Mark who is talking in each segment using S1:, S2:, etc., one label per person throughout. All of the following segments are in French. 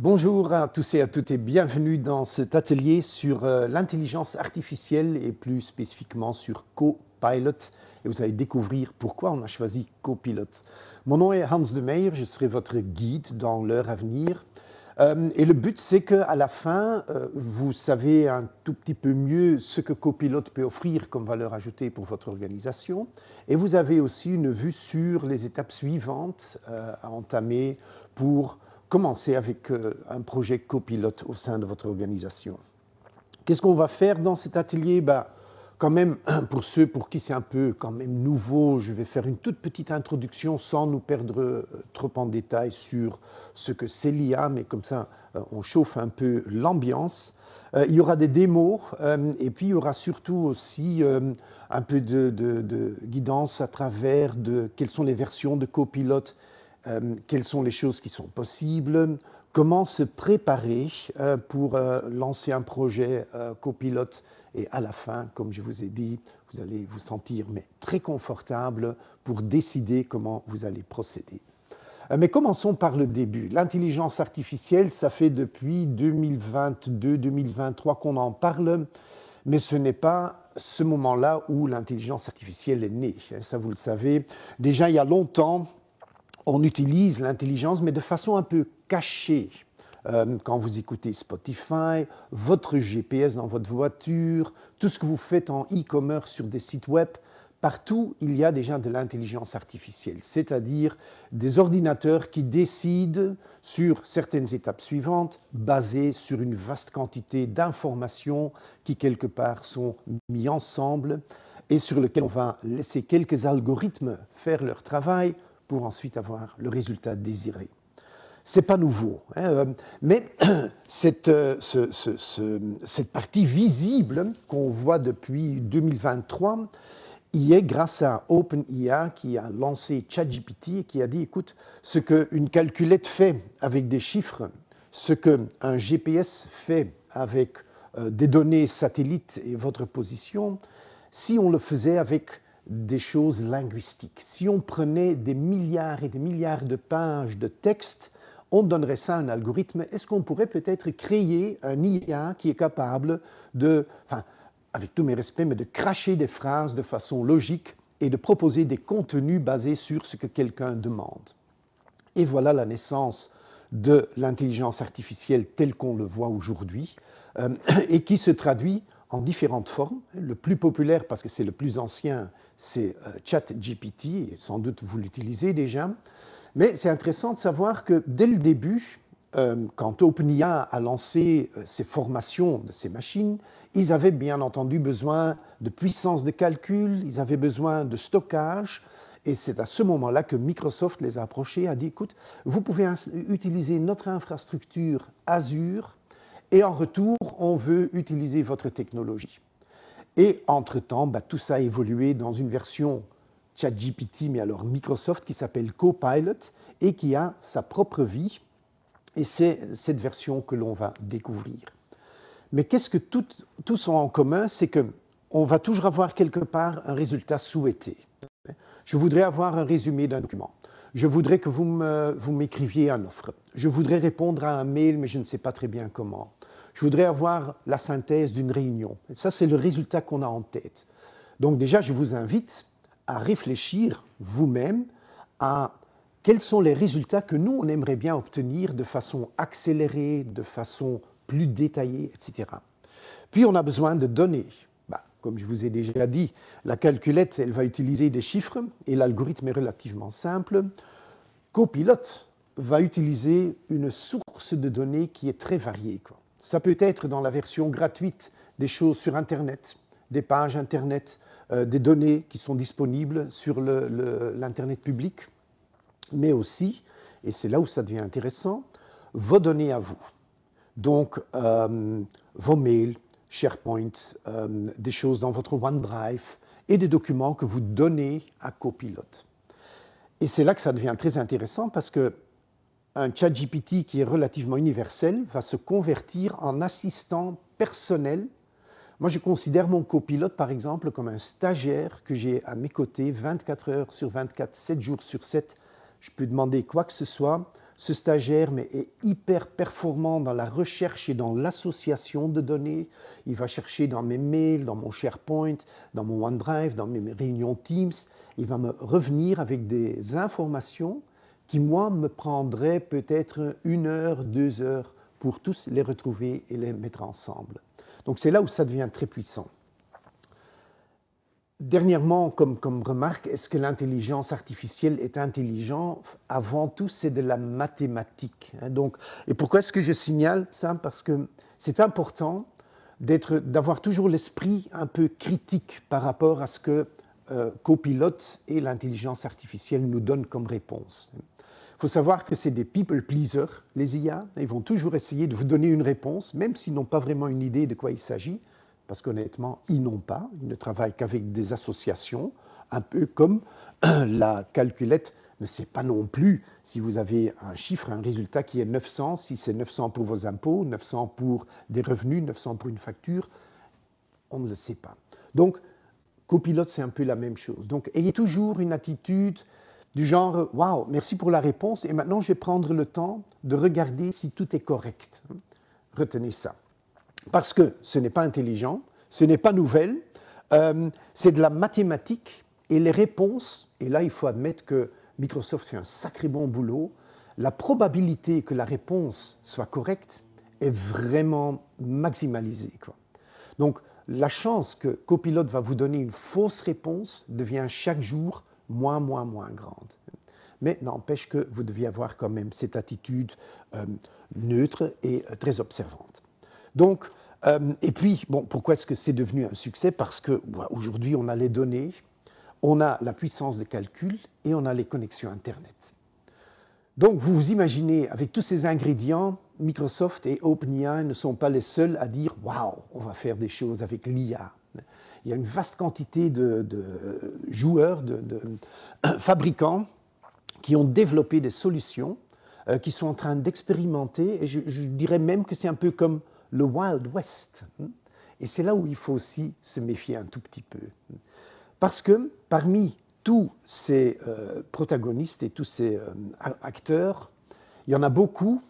S1: Bonjour à tous et à toutes et bienvenue dans cet atelier sur l'intelligence artificielle et plus spécifiquement sur Copilot. Et vous allez découvrir pourquoi on a choisi Copilot. Mon nom est Hans de Meyer, je serai votre guide dans l'heure à venir. Et le but, c'est qu'à la fin, vous savez un tout petit peu mieux ce que Copilot peut offrir comme valeur ajoutée pour votre organisation. Et vous avez aussi une vue sur les étapes suivantes à entamer pour commencer avec un projet Copilot au sein de votre organisation. Qu'est-ce qu'on va faire dans cet atelier? Quand même, pour ceux pour qui c'est un peu quand même nouveau, je vais faire une toute petite introduction sans nous perdre trop en détail sur ce que c'est l'IA, mais comme ça, on chauffe un peu l'ambiance. Il y aura des démos et puis il y aura surtout aussi un peu de guidance à travers quelles sont les versions de Copilot, quelles sont les choses qui sont possibles, comment se préparer pour lancer un projet Copilot. Et à la fin, comme je vous ai dit, vous allez vous sentir très confortable pour décider comment vous allez procéder. Mais commençons par le début. L'intelligence artificielle, ça fait depuis 2022-2023 qu'on en parle, mais ce n'est pas ce moment-là où l'intelligence artificielle est née. Ça, vous le savez. Déjà, il y a longtemps, on utilise l'intelligence, mais de façon un peu cachée. Quand vous écoutez Spotify, votre GPS dans votre voiture, tout ce que vous faites en e-commerce sur des sites web, partout il y a déjà de l'intelligence artificielle, c'est-à-dire des ordinateurs qui décident sur certaines étapes suivantes, basées sur une vaste quantité d'informations qui quelque part sont mises ensemble et sur lesquelles on va laisser quelques algorithmes faire leur travail pour ensuite avoir le résultat désiré. Ce n'est pas nouveau, mais cette partie visible qu'on voit depuis 2023 y est grâce à OpenIA qui a lancé ChatGPT et qui a dit, écoute, ce qu'une calculette fait avec des chiffres, ce qu'un GPS fait avec des données satellites et votre position, si on le faisait avec des choses linguistiques, si on prenait des milliards et des milliards de pages de texte, on donnerait ça à un algorithme. Est-ce qu'on pourrait peut-être créer un IA qui est capable de, avec tous mes respects, mais de cracher des phrases de façon logique et de proposer des contenus basés sur ce que quelqu'un demande? Et voilà la naissance de l'intelligence artificielle telle qu'on le voit aujourd'hui et qui se traduit en différentes formes. Le plus populaire, parce que c'est le plus ancien, c'est ChatGPT, et sans doute vous l'utilisez déjà. Mais c'est intéressant de savoir que dès le début, quand OpenIA a lancé ces formations de ces machines, ils avaient bien entendu besoin de puissance de calcul, ils avaient besoin de stockage, et c'est à ce moment-là que Microsoft les a approchés et a dit, écoute, vous pouvez utiliser notre infrastructure Azure, et en retour, on veut utiliser votre technologie. Et entre-temps, tout ça a évolué dans une version ChatGPT, mais alors Microsoft, qui s'appelle Copilot et qui a sa propre vie. Et c'est cette version que l'on va découvrir. Mais qu'est-ce que tous ont en commun? C'est qu'on va toujours avoir quelque part un résultat souhaité. Je voudrais avoir un résumé d'un document. Je voudrais que vous m'écriviez une offre. Je voudrais répondre à un mail, mais je ne sais pas très bien comment. Je voudrais avoir la synthèse d'une réunion. Et ça, c'est le résultat qu'on a en tête. Donc déjà, je vous invite à réfléchir vous-même à quels sont les résultats que nous, on aimerait bien obtenir de façon accélérée, de façon plus détaillée, etc. Puis, on a besoin de données. Comme je vous ai déjà dit, la calculette, elle va utiliser des chiffres et l'algorithme est relativement simple. Copilot va utiliser une source de données qui est très variée. Ça peut être dans la version gratuite des choses sur Internet, des pages Internet, des données qui sont disponibles sur l'Internet public, mais aussi, et c'est là où ça devient intéressant, vos données à vous. Donc, vos mails, SharePoint, des choses dans votre OneDrive et des documents que vous donnez à Copilot. Et c'est là que ça devient très intéressant parce qu'un ChatGPT qui est relativement universel va se convertir en assistant personnel. Moi, je considère mon copilote, par exemple, comme un stagiaire que j'ai à mes côtés 24 heures sur 24, 7 jours sur 7. Je peux demander quoi que ce soit. ce stagiaire mais est hyper performant dans la recherche et dans l'association de données. Il va chercher dans mes mails, dans mon SharePoint, dans mon OneDrive, dans mes réunions Teams. Il va me revenir avec des informations qui, moi, me prendraient peut-être 1 heure, 2 heures pour tous les retrouver et les mettre ensemble. Donc c'est là où ça devient très puissant. Dernièrement, comme remarque, est-ce que l'intelligence artificielle est intelligente? Avant tout, c'est de la mathématique. Donc, et pourquoi est-ce que je signale ça? Parce que c'est important d'avoir toujours l'esprit un peu critique par rapport à ce que Copilot et l'intelligence artificielle nous donnent comme réponse. Il faut savoir que c'est des people pleasers, les IA. Ils vont toujours essayer de vous donner une réponse, même s'ils n'ont pas vraiment une idée de quoi il s'agit. Parce qu'honnêtement, ils n'ont pas, ils ne travaillent qu'avec des associations, un peu comme la calculette ne sait pas non plus si vous avez un chiffre, un résultat qui est 900, si c'est 900 pour vos impôts, 900 pour des revenus, 900 pour une facture, on ne le sait pas. Donc, Copilot, c'est un peu la même chose. Donc, ayez toujours une attitude du genre « Waouh, merci pour la réponse, et maintenant je vais prendre le temps de regarder si tout est correct. » Retenez ça. Parce que ce n'est pas intelligent, ce n'est pas nouvelle, c'est de la mathématique et les réponses, et là il faut admettre que Microsoft fait un sacré bon boulot, la probabilité que la réponse soit correcte est vraiment maximalisée, quoi. Donc la chance que Copilot va vous donner une fausse réponse devient chaque jour moins grande. Mais n'empêche que vous deviez avoir quand même cette attitude neutre et très observante. Donc, et puis, bon, pourquoi est-ce que c'est devenu un succès? Parce qu'aujourd'hui, on a les données, on a la puissance de calcul et on a les connexions Internet. Donc, vous vous imaginez, avec tous ces ingrédients, Microsoft et OpenAI ne sont pas les seuls à dire « Waouh, on va faire des choses avec l'IA ». Il y a une vaste quantité de joueurs, de fabricants qui ont développé des solutions, qui sont en train d'expérimenter, et je dirais même que c'est un peu comme le Wild West. Et c'est là où il faut aussi se méfier un tout petit peu. Parce que parmi tous ces protagonistes et tous ces acteurs, il y en a beaucoup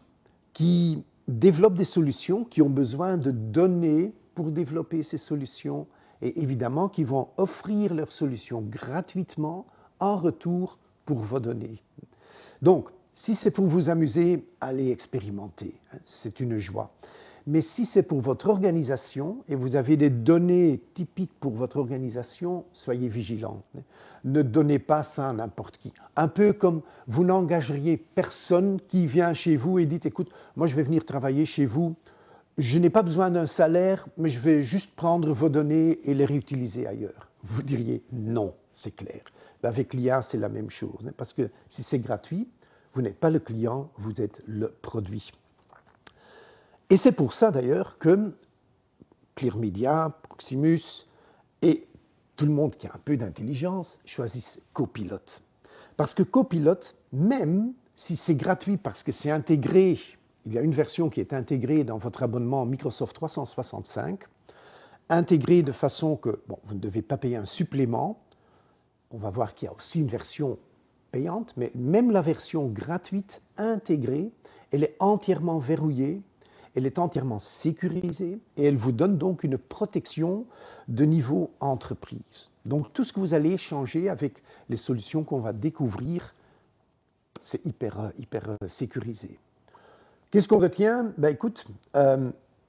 S1: qui développent des solutions, qui ont besoin de données pour développer ces solutions, et évidemment qui vont offrir leurs solutions gratuitement en retour pour vos données. Donc, si c'est pour vous amuser, allez expérimenter, c'est une joie. Mais si c'est pour votre organisation et vous avez des données typiques pour votre organisation, soyez vigilants. Ne donnez pas ça à n'importe qui. Un peu comme vous n'engageriez personne qui vient chez vous et dit « Écoute, moi je vais venir travailler chez vous, je n'ai pas besoin d'un salaire, mais je vais juste prendre vos données et les réutiliser ailleurs. » Vous diriez « Non, c'est clair. » Avec l'IA, c'est la même chose. Parce que si c'est gratuit, vous n'êtes pas le client, vous êtes le produit. Et c'est pour ça d'ailleurs que Clear Media, Proximus et tout le monde qui a un peu d'intelligence choisissent Copilot. Parce que Copilot, même si c'est gratuit parce que c'est intégré, il y a une version qui est intégrée dans votre abonnement Microsoft 365, intégrée de façon que vous ne devez pas payer un supplément. On va voir qu'il y a aussi une version payante, mais même la version gratuite intégrée, elle est entièrement verrouillée. Elle est entièrement sécurisée et elle vous donne donc une protection de niveau entreprise. Donc tout ce que vous allez échanger avec les solutions qu'on va découvrir, c'est hyper sécurisé. Qu'est-ce qu'on retient? Écoute,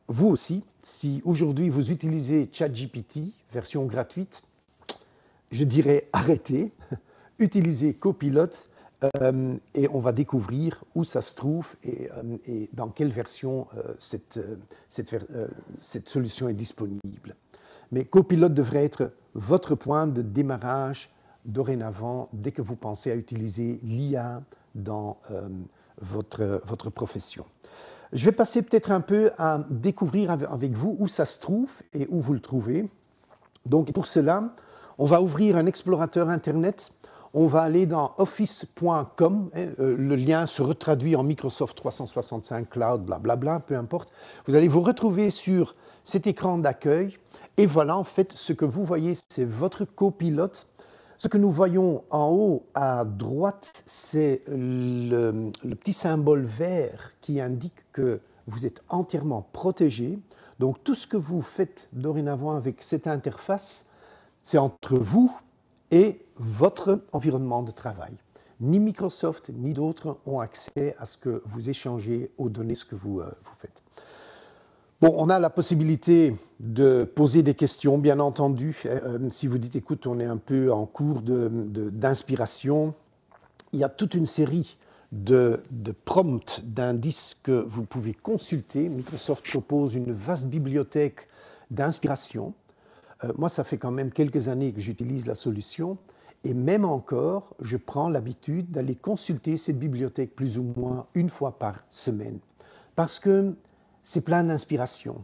S1: vous aussi, si aujourd'hui vous utilisez ChatGPT, version gratuite, je dirais arrêtez, utilisez Copilot. Et on va découvrir où ça se trouve et dans quelle version cette solution est disponible. Mais Copilot devrait être votre point de démarrage dorénavant dès que vous pensez à utiliser l'IA dans votre profession. Je vais passer peut-être un peu à découvrir avec vous où ça se trouve et où vous le trouvez. Donc pour cela, on va ouvrir un explorateur Internet. On va aller dans office.com, le lien se retraduit en Microsoft 365 Cloud, blablabla, peu importe. Vous allez vous retrouver sur cet écran d'accueil et voilà, en fait, ce que vous voyez, c'est votre copilote. Ce que nous voyons en haut à droite, c'est le petit symbole vert qui indique que vous êtes entièrement protégé. Donc tout ce que vous faites dorénavant avec cette interface, c'est entre vous et votre environnement de travail. Ni Microsoft ni d'autres ont accès à ce que vous échangez aux données, ce que vous faites. Bon, on a la possibilité de poser des questions, bien entendu. Si vous dites, écoute, on est un peu en cours d'inspiration, il y a toute une série de prompts, d'indices que vous pouvez consulter. Microsoft propose une vaste bibliothèque d'inspiration. Moi, ça fait quand même quelques années que j'utilise la solution. Et même encore, je prends l'habitude d'aller consulter cette bibliothèque plus ou moins une fois par semaine. Parce que c'est plein d'inspiration.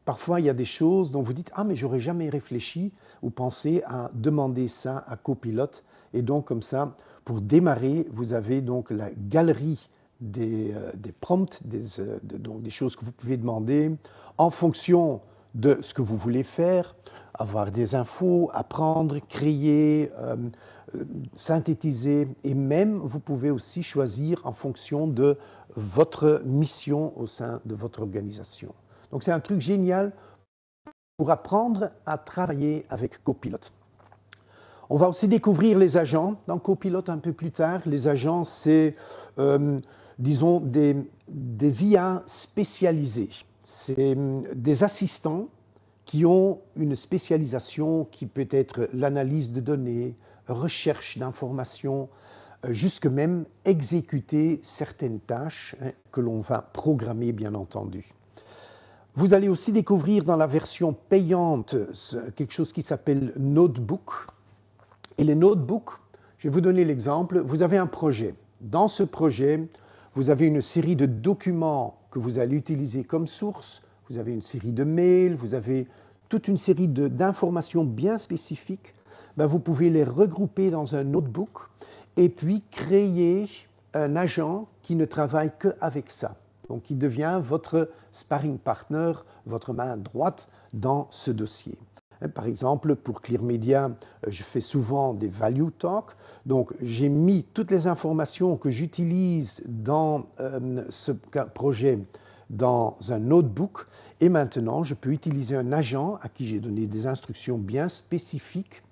S1: Parfois, il y a des choses dont vous dites « Ah, mais j'aurais jamais réfléchi » ou pensé à demander ça à Copilot. Et donc, comme ça, pour démarrer, vous avez donc la galerie des prompts, donc des choses que vous pouvez demander en fonction de ce que vous voulez faire, avoir des infos, apprendre, créer, synthétiser, et même vous pouvez aussi choisir en fonction de votre mission au sein de votre organisation. Donc c'est un truc génial pour apprendre à travailler avec Copilot. On va aussi découvrir les agents dans Copilot un peu plus tard. Les agents, c'est, disons, des IA spécialisés. C'est des assistants qui ont une spécialisation qui peut être l'analyse de données, recherche d'informations, jusque même exécuter certaines tâches que l'on va programmer, bien entendu. Vous allez aussi découvrir dans la version payante quelque chose qui s'appelle Notebook. Et les notebooks, je vais vous donner l'exemple. Vous avez un projet. Dans ce projet, vous avez une série de documents que vous allez utiliser comme source. Vous avez une série de mails, vous avez toute une série d'informations bien spécifiques. Ben, vous pouvez les regrouper dans un notebook et puis créer un agent qui ne travaille qu'avec ça. Donc, qui devient votre sparring partner, votre main droite dans ce dossier. Par exemple, pour Clear Media, je fais souvent des value talk. Donc, j'ai mis toutes les informations que j'utilise dans ce projet dans un notebook. Et maintenant, je peux utiliser un agent à qui j'ai donné des instructions bien spécifiques.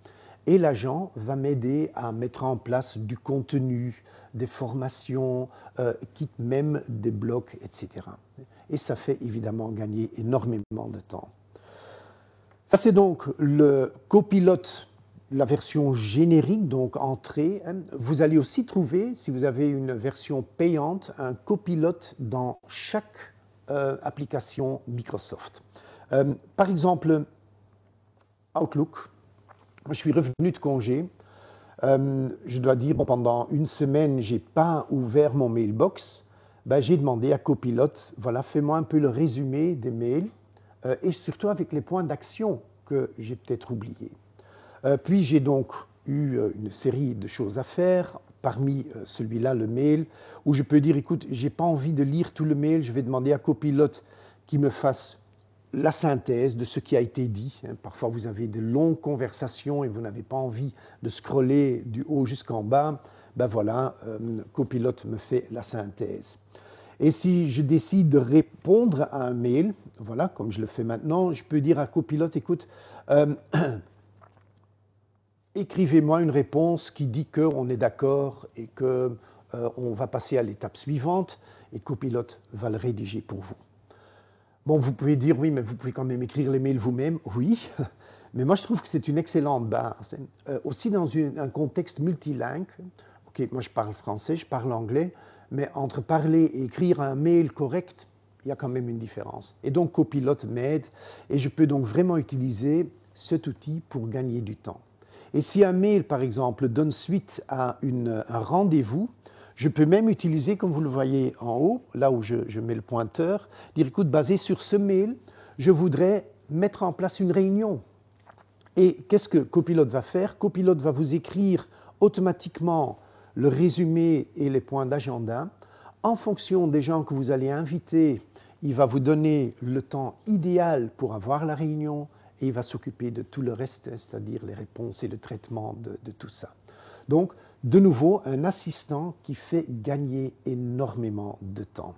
S1: Et l'agent va m'aider à mettre en place du contenu, des formations, quitte même des blocs, etc. Et ça fait évidemment gagner énormément de temps. Ça, c'est donc le Copilot, la version générique, donc entrée. Vous allez aussi trouver, si vous avez une version payante, un Copilot dans chaque application Microsoft. Par exemple, Outlook. Je suis revenu de congé. Je dois dire, bon, pendant une semaine, je n'ai pas ouvert mon mailbox. Ben, j'ai demandé à Copilot, voilà, fais-moi un peu le résumé des mails et surtout avec les points d'action que j'ai peut-être oubliés. Puis j'ai donc eu une série de choses à faire, parmi celui-là, le mail, où je peux dire, écoute, je n'ai pas envie de lire tout le mail, je vais demander à Copilot qu'il me fasse la synthèse de ce qui a été dit. Parfois, vous avez de longues conversations et vous n'avez pas envie de scroller du haut jusqu'en bas. Ben voilà, Copilot me fait la synthèse. Et si je décide de répondre à un mail, voilà, comme je le fais maintenant, je peux dire à Copilot, écoute, écrivez-moi une réponse qui dit qu'on est d'accord et qu'on va passer à l'étape suivante, et Copilot va le rédiger pour vous. Bon, vous pouvez dire, oui, mais vous pouvez quand même écrire les mails vous-même. Oui, mais moi, je trouve que c'est une excellente base. Aussi dans un contexte multilingue, ok, moi, je parle français, je parle anglais, mais entre parler et écrire un mail correct, il y a quand même une différence. Et donc, Copilot m'aide, et je peux donc vraiment utiliser cet outil pour gagner du temps. Et si un mail, par exemple, donne suite à un rendez-vous, je peux même utiliser, comme vous le voyez en haut, là où je mets le pointeur, dire, écoute, basé sur ce mail, je voudrais mettre en place une réunion. Et qu'est-ce que Copilot va faire? Copilot va vous écrire automatiquement le résumé et les points d'agenda. En fonction des gens que vous allez inviter, il va vous donner le temps idéal pour avoir la réunion et il va s'occuper de tout le reste, c'est-à-dire les réponses et le traitement de tout ça. Donc, de nouveau, un assistant qui fait gagner énormément de temps.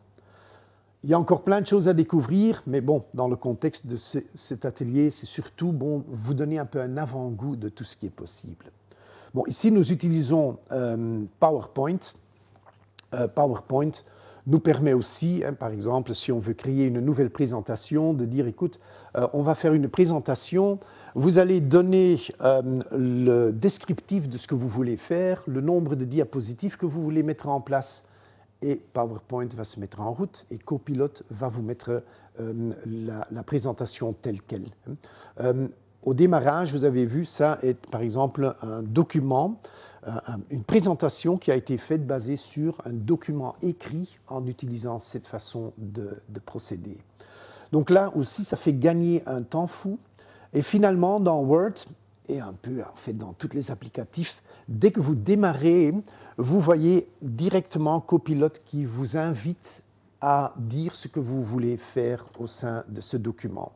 S1: Il y a encore plein de choses à découvrir, mais bon, dans le contexte de cet atelier, c'est surtout vous donner un peu un avant-goût de tout ce qui est possible. Bon, ici, nous utilisons PowerPoint. PowerPoint nous permet aussi, par exemple, si on veut créer une nouvelle présentation, de dire, écoute, on va faire une présentation, vous allez donner le descriptif de ce que vous voulez faire, le nombre de diapositives que vous voulez mettre en place, et PowerPoint va se mettre en route, et Copilot va vous mettre la présentation telle qu'elle. Au démarrage, vous avez vu, ça est par exemple un document, une présentation qui a été faite basée sur un document écrit en utilisant cette façon de procéder. Donc là aussi, ça fait gagner un temps fou. Et finalement, dans Word, et un peu en fait dans tous les applicatifs, dès que vous démarrez, vous voyez directement Copilot qui vous invite à dire ce que vous voulez faire au sein de ce document.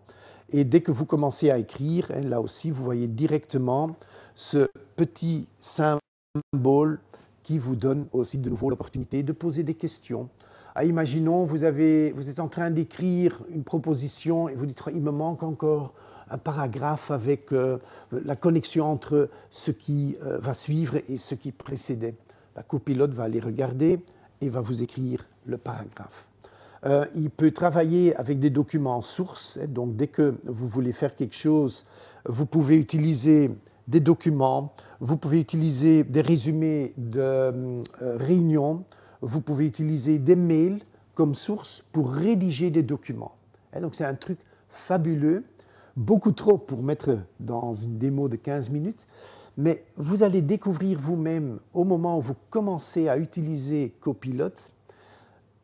S1: Et dès que vous commencez à écrire, là aussi, vous voyez directement ce petit symbole qui vous donne aussi de nouveau l'opportunité de poser des questions. Imaginons, vous êtes en train d'écrire une proposition et vous dites « il me manque encore un paragraphe avec la connexion entre ce qui va suivre et ce qui précédait ». La copilote va aller regarder et va vous écrire le paragraphe. Il peut travailler avec des documents sources, donc dès que vous voulez faire quelque chose, vous pouvez utiliser des documents, vous pouvez utiliser des résumés de réunions, vous pouvez utiliser des mails comme source pour rédiger des documents. Donc c'est un truc fabuleux, beaucoup trop pour mettre dans une démo de 15 minutes, mais vous allez découvrir vous-même au moment où vous commencez à utiliser Copilot.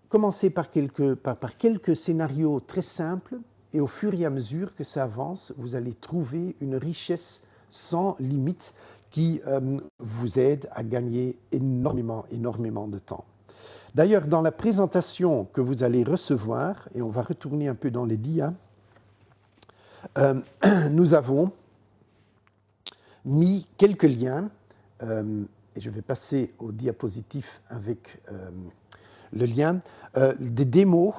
S1: Commencez par quelques scénarios très simples et au fur et à mesure que ça avance, vous allez trouver une richesse sans limite qui vous aide à gagner énormément de temps. D'ailleurs, dans la présentation que vous allez recevoir, et on va retourner un peu dans les dias, nous avons mis quelques liens, et je vais passer aux diapositives avec le lien, des démos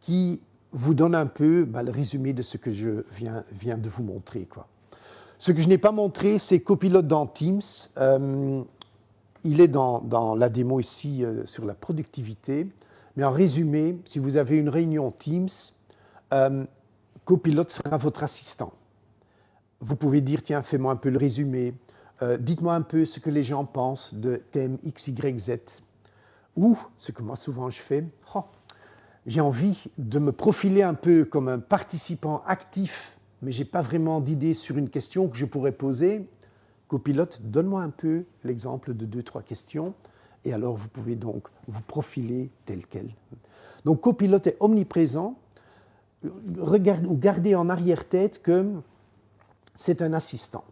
S1: qui vous donnent un peu le résumé de ce que je viens de vous montrer, quoi. Ce que je n'ai pas montré, c'est Copilot dans Teams. Il est dans la démo ici sur la productivité. Mais en résumé, si vous avez une réunion Teams, Copilot sera votre assistant. Vous pouvez dire, tiens, fais-moi un peu le résumé. Dites-moi un peu ce que les gens pensent de thème X, Y, Z. Ou, ce que moi souvent je fais, j'ai envie de me profiler un peu comme un participant actif, mais je n'ai pas vraiment d'idée sur une question que je pourrais poser. Copilot, donne-moi un peu l'exemple de 2-3 questions, et alors vous pouvez donc vous profiler tel quel. Donc Copilot est omniprésent. Gardez en arrière-tête que c'est un assistant.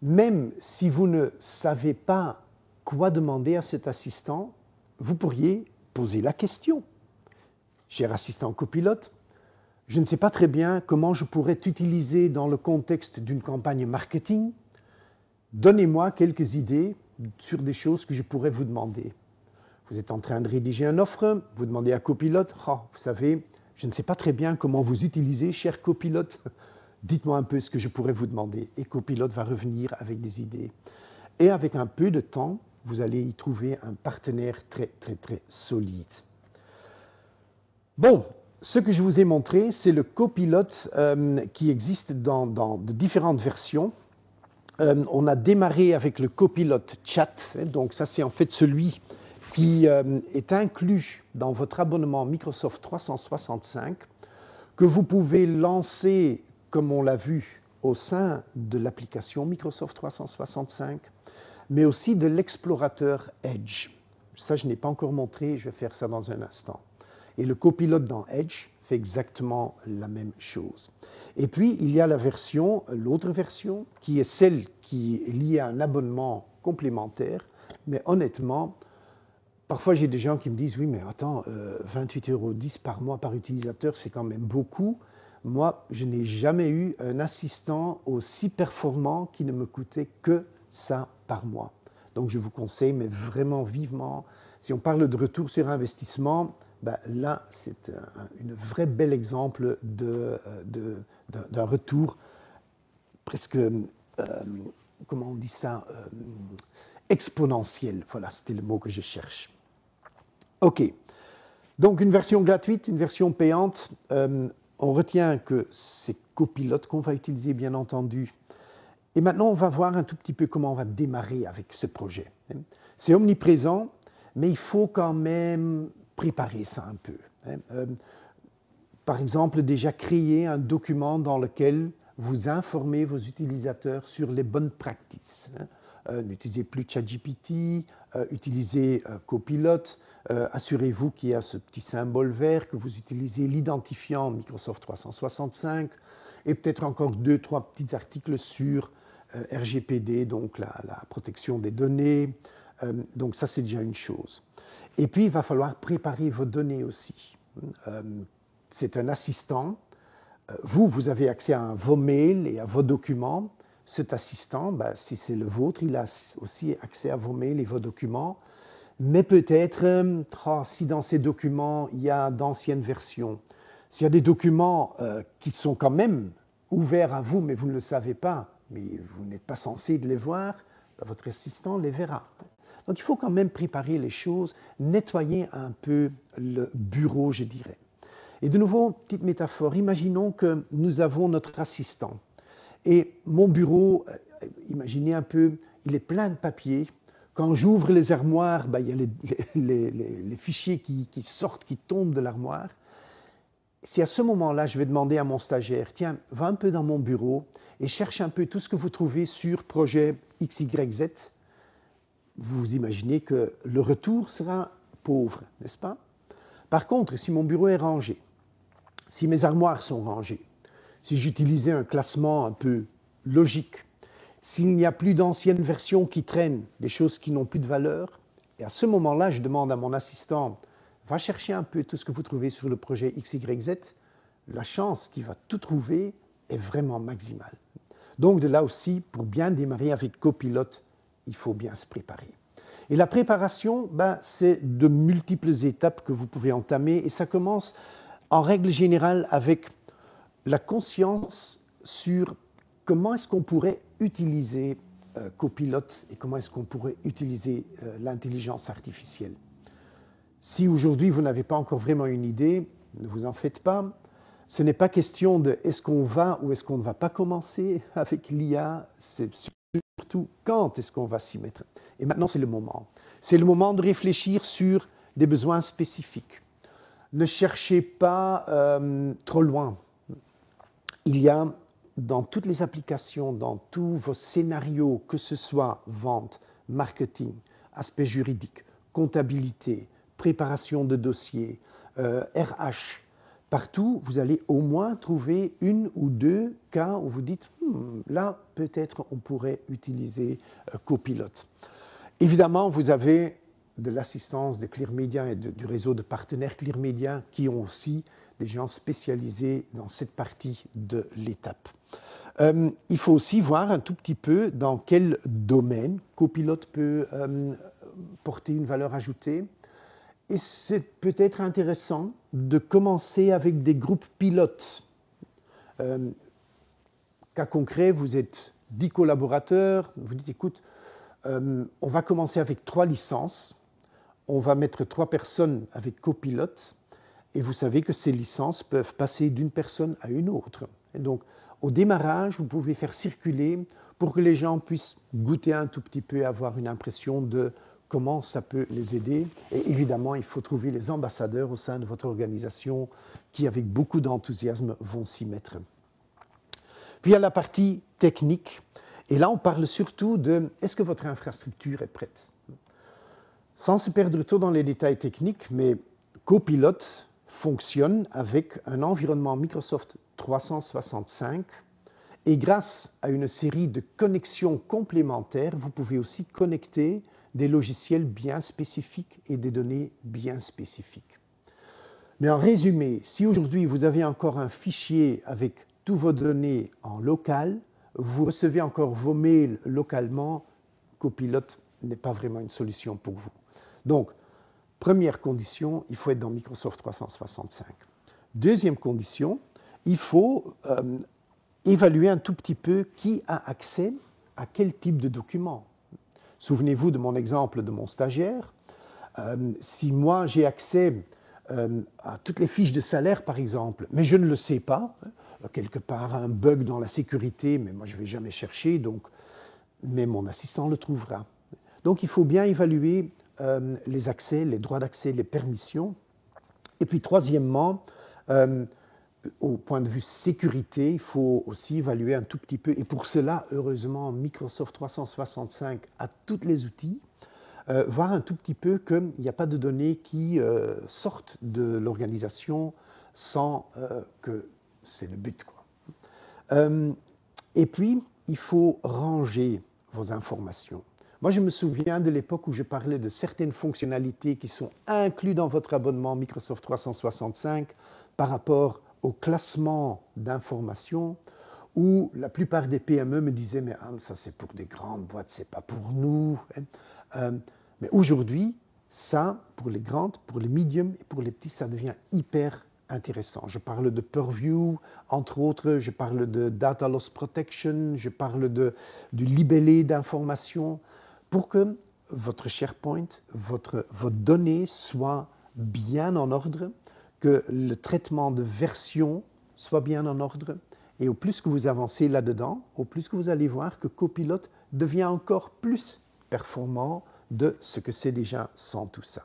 S1: Même si vous ne savez pas quoi demander à cet assistant, vous pourriez poser la question. Cher assistant copilote, je ne sais pas très bien comment je pourrais t'utiliser dans le contexte d'une campagne marketing. Donnez-moi quelques idées sur des choses que je pourrais vous demander. Vous êtes en train de rédiger une offre, vous demandez à copilote, vous savez, je ne sais pas très bien comment vous utilisez, cher copilote. Dites-moi un peu ce que je pourrais vous demander. Et copilote va revenir avec des idées. Et avec un peu de temps, vous allez y trouver un partenaire très solide. Bon, ce que je vous ai montré, c'est le copilote qui existe dans de différentes versions. On a démarré avec le copilote chat, donc ça c'est en fait celui qui est inclus dans votre abonnement Microsoft 365, que vous pouvez lancer, comme on l'a vu, au sein de l'application Microsoft 365, mais aussi de l'explorateur Edge. Ça, je n'ai pas encore montré, je vais faire ça dans un instant. Et le copilote dans Edge fait exactement la même chose. Et puis, il y a l'autre version, qui est celle qui est liée à un abonnement complémentaire, mais honnêtement, parfois j'ai des gens qui me disent « Oui, mais attends, 28,10 € par mois par utilisateur, c'est quand même beaucoup. » Moi, je n'ai jamais eu un assistant aussi performant qui ne me coûtait que ça par mois. Donc, je vous conseille, mais vraiment vivement, si on parle de retour sur investissement, ben là, c'est un vrai bel exemple d'un retour presque, comment on dit ça, exponentiel. Voilà, c'était le mot que je cherche. OK. Donc, une version gratuite, une version payante. On retient que c'est Copilot qu'on va utiliser, bien entendu. Et maintenant, on va voir un tout petit peu comment on va démarrer avec ce projet. C'est omniprésent, mais il faut quand même préparer ça un peu. Par exemple, déjà créer un document dans lequel vous informez vos utilisateurs sur les bonnes pratiques. N'utilisez plus ChatGPT, utilisez Copilot, assurez-vous qu'il y a ce petit symbole vert, que vous utilisez l'identifiant Microsoft 365, et peut-être encore 2-3 petits articles sur RGPD, donc la protection des données. Donc ça, c'est déjà une chose. Et puis, il va falloir préparer vos données aussi. C'est un assistant. Vous avez accès à vos mails et à vos documents. Cet assistant, ben, si c'est le vôtre, il a aussi accès à vos mails et vos documents. Mais peut-être, si dans ces documents, il y a d'anciennes versions, s'il y a des documents qui sont quand même ouverts à vous, mais vous ne le savez pas, mais vous n'êtes pas censé les voir, ben, votre assistant les verra. Donc il faut quand même préparer les choses, nettoyer un peu le bureau, je dirais. Et de nouveau, petite métaphore, imaginons que nous avons notre assistant. Et mon bureau, imaginez un peu, il est plein de papiers. Quand j'ouvre les armoires, ben, il y a les fichiers qui sortent, qui tombent de l'armoire. Si à ce moment-là, je vais demander à mon stagiaire, tiens, va un peu dans mon bureau et cherche un peu tout ce que vous trouvez sur projet XYZ, vous imaginez que le retour sera pauvre, n'est-ce pas? Par contre, si mon bureau est rangé, si mes armoires sont rangées, si j'utilisais un classement un peu logique, s'il n'y a plus d'anciennes versions qui traînent, des choses qui n'ont plus de valeur, et à ce moment-là, je demande à mon assistant, va chercher un peu tout ce que vous trouvez sur le projet XYZ, la chance qu'il va tout trouver est vraiment maximale. Donc de là aussi, pour bien démarrer avec Copilot, il faut bien se préparer. Et la préparation, ben, c'est de multiples étapes que vous pouvez entamer, et ça commence en règle générale avec la conscience sur comment est-ce qu'on pourrait utiliser Copilot et comment est-ce qu'on pourrait utiliser l'intelligence artificielle. Si aujourd'hui vous n'avez pas encore vraiment une idée, ne vous en faites pas. Ce n'est pas question de est-ce qu'on va ou est-ce qu'on ne va pas commencer avec l'IA, c'est surtout quand est-ce qu'on va s'y mettre. Et maintenant, c'est le moment. C'est le moment de réfléchir sur des besoins spécifiques. Ne cherchez pas trop loin. Il y a dans toutes les applications, dans tous vos scénarios, que ce soit vente, marketing, aspect juridique, comptabilité, préparation de dossiers, RH, partout, vous allez au moins trouver une ou deux cas où vous dites là, peut-être on pourrait utiliser Copilot. Évidemment, vous avez de l'assistance de ClearMedia et du réseau de partenaires ClearMedia qui ont aussi des gens spécialisés dans cette partie de l'étape. Il faut aussi voir un tout petit peu dans quel domaine Copilot peut porter une valeur ajoutée. Et c'est peut-être intéressant de commencer avec des groupes pilotes. Cas concret, vous êtes 10 collaborateurs, vous dites écoute, on va commencer avec 3 licences, on va mettre 3 personnes avec Copilot, et vous savez que ces licences peuvent passer d'une personne à une autre. Et donc, au démarrage, vous pouvez faire circuler pour que les gens puissent goûter un tout petit peu et avoir une impression de comment ça peut les aider. Et évidemment, il faut trouver les ambassadeurs au sein de votre organisation qui, avec beaucoup d'enthousiasme, vont s'y mettre. Puis il y a la partie technique. Et là, on parle surtout de est-ce que votre infrastructure est prête? Sans se perdre trop dans les détails techniques, mais Copilot fonctionne avec un environnement Microsoft 365 et grâce à une série de connexions complémentaires, vous pouvez aussi connecter des logiciels bien spécifiques et des données bien spécifiques. Mais en résumé, si aujourd'hui vous avez encore un fichier avec toutes vos données en local, vous recevez encore vos mails localement, Copilot n'est pas vraiment une solution pour vous. Donc, première condition, il faut être dans Microsoft 365. Deuxième condition, il faut évaluer un tout petit peu qui a accès à quel type de document. Souvenez-vous de mon exemple de mon stagiaire. Si moi j'ai accès à toutes les fiches de salaire, par exemple, mais je ne le sais pas, quelque part un bug dans la sécurité, mais moi je ne vais jamais chercher, donc, mais mon assistant le trouvera. Donc il faut bien évaluer les accès, les droits d'accès, les permissions. Et puis troisièmement, au point de vue sécurité, il faut aussi évaluer un tout petit peu, et pour cela, heureusement, Microsoft 365 a tous les outils, voir un tout petit peu qu'il n'y a pas de données qui sortent de l'organisation sans que c'est le but, quoi. Et puis, il faut ranger vos informations. Moi, je me souviens de l'époque où je parlais de certaines fonctionnalités qui sont incluses dans votre abonnement Microsoft 365 par rapport au classement d'informations, où la plupart des PME me disaient « mais Anne, ça c'est pour des grandes boîtes, c'est pas pour nous ». Mais aujourd'hui, ça, pour les grandes, pour les mediums et pour les petits, ça devient hyper intéressant. Je parle de Purview, entre autres, je parle de Data Loss Protection, je parle du libellé d'informations, pour que votre SharePoint, vos données soient bien en ordre, que le traitement de version soit bien en ordre. Et au plus que vous avancez là-dedans, au plus que vous allez voir que Copilot devient encore plus performant de ce que c'est déjà sans tout ça.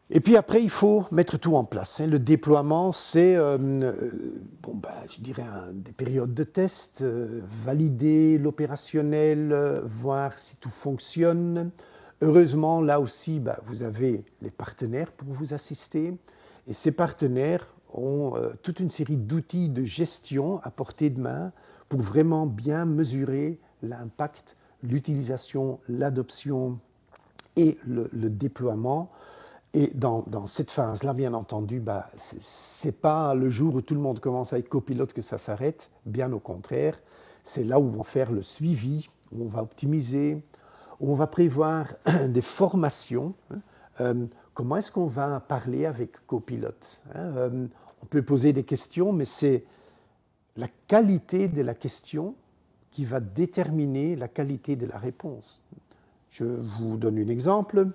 S1: Et puis après, il faut mettre tout en place. Le déploiement, c'est, je dirais, des périodes de test, valider l'opérationnel, voir si tout fonctionne. Heureusement, là aussi, vous avez les partenaires pour vous assister. Et ces partenaires ont toute une série d'outils de gestion à portée de main pour vraiment bien mesurer l'impact, l'utilisation, l'adoption et le déploiement. Et dans cette phase-là, bien entendu, ce n'est pas le jour où tout le monde commence avec Copilot que ça s'arrête, bien au contraire. C'est là où on va faire le suivi, où on va optimiser, où on va prévoir des formations. Comment est-ce qu'on va parler avec Copilot? On peut poser des questions, mais c'est la qualité de la question qui va déterminer la qualité de la réponse. Je vous donne un exemple.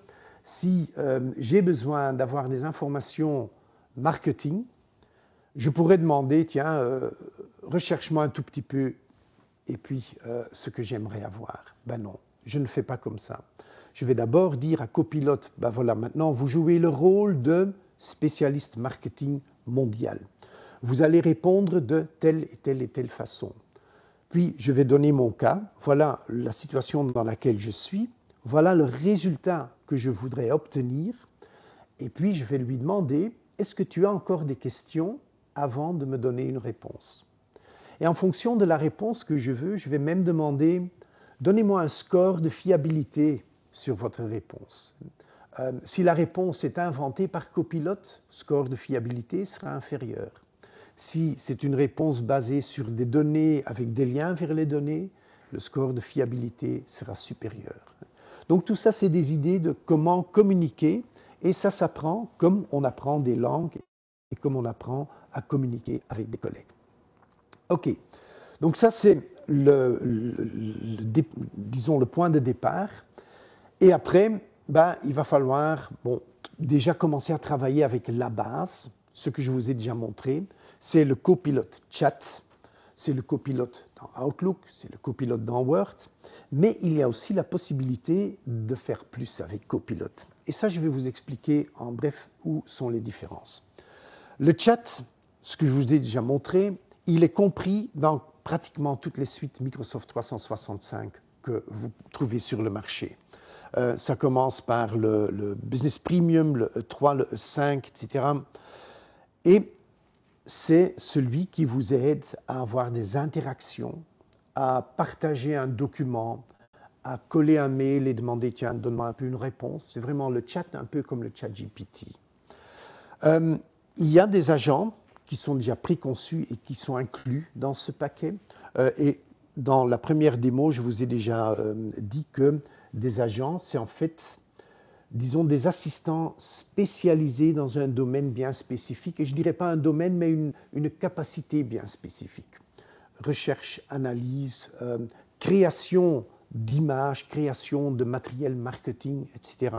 S1: Si j'ai besoin d'avoir des informations marketing, je pourrais demander, tiens, recherche-moi un tout petit peu et puis ce que j'aimerais avoir. Ben non, je ne fais pas comme ça. Je vais d'abord dire à Copilot, ben voilà, maintenant vous jouez le rôle de spécialiste marketing mondial. Vous allez répondre de telle et telle et telle façon. Puis je vais donner mon cas, voilà la situation dans laquelle je suis, voilà le résultat que je voudrais obtenir, et puis je vais lui demander, est-ce que tu as encore des questions avant de me donner une réponse? Et en fonction de la réponse que je veux, je vais même demander, donnez-moi un score de fiabilité sur votre réponse. Si la réponse est inventée par Copilot, le score de fiabilité sera inférieur. Si c'est une réponse basée sur des données avec des liens vers les données, le score de fiabilité sera supérieur. Donc tout ça, c'est des idées de comment communiquer, et ça s'apprend comme on apprend des langues et comme on apprend à communiquer avec des collègues. OK, donc ça c'est disons le point de départ, et après, il va falloir déjà commencer à travailler avec la base, ce que je vous ai déjà montré, c'est le Copilot Chat, c'est le Copilot dans Outlook, c'est le Copilot dans Word, mais il y a aussi la possibilité de faire plus avec Copilot. Et ça, je vais vous expliquer en bref où sont les différences. Le chat, ce que je vous ai déjà montré, il est compris dans pratiquement toutes les suites Microsoft 365 que vous trouvez sur le marché. Ça commence par le Business Premium, le E3, le E5, etc. Et c'est celui qui vous aide à avoir des interactions, à partager un document, à coller un mail et demander, tiens, donne-moi un peu une réponse. C'est vraiment le chat, un peu comme le chat GPT. Il y a des agents qui sont déjà préconçus et qui sont inclus dans ce paquet. Et dans la première démo, je vous ai déjà dit que des agents, c'est en fait, disons, des assistants spécialisés dans un domaine bien spécifique. Et je ne dirais pas un domaine, mais une capacité bien spécifique. Recherche, analyse, création d'images, création de matériel marketing, etc.